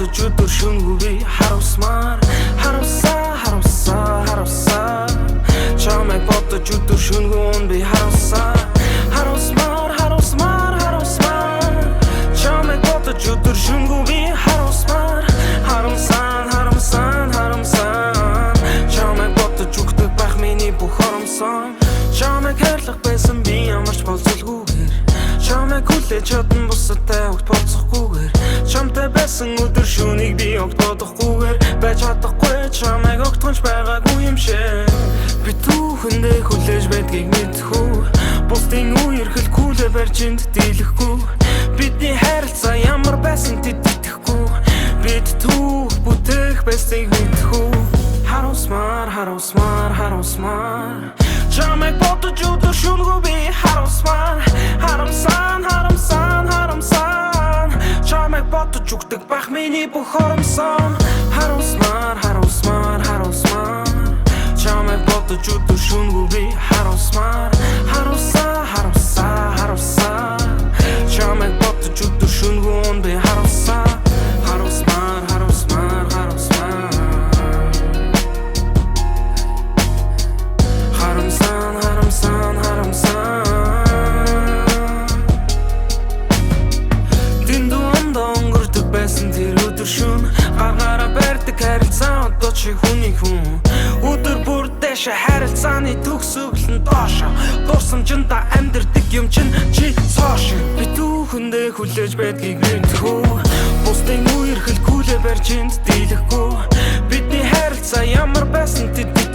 бодож өдөр шөнөгүй би харуулсмаар харуулсаа чамайг бодож өдөр шөнөгүй би харуулсмаар чамайг бодож өдөр шөнөгүй би харуулсмаар чамайг бодож өгдөг байх миний бүх хоромсон чамайг хайрлах байсан би ямарч болцолгүйгээр чамайг хүлээж чадсан бусадтай огт болцохгүйгээр чамтай байсан өдөр шөнийг би огт бодохгүйгээр байж чадахгүй чамайг огтхонч байгаагүй юм шиг би түүхэндээ хүлээж байдгийг мэдхүү бусдын үеэр хэлхүүлээ барьж энд дийлэхгүй бидний харилцаа ямар байсан тэд итгэхгүй бид түүх бүтээх байсныг мэдхүү харуулсмаар чамайг бодож өдөр шөнөгүй би харуулсмаар чамайг бодож өгдөг байх миний бүх хоромсон харуулсмаар чамайг бодож өдөр шөнөгүй би харуулсмаар чамайг бодож өдөр шөнөгүй би харуулсмаар гаргаараа барьдаг харилцаа одоо чи хүний хүн өдөр бүр дэше харилцааны төгсгөл нь доошо дурсамжинда амьдэрдэг юм чинь чи цааш би түүхэндээ хүлээж байдгийг мэдхүү бусдын үеэр хэлхүүлээ барьж энд дийлэхгүй бидний харилцаа ямар байсан тэд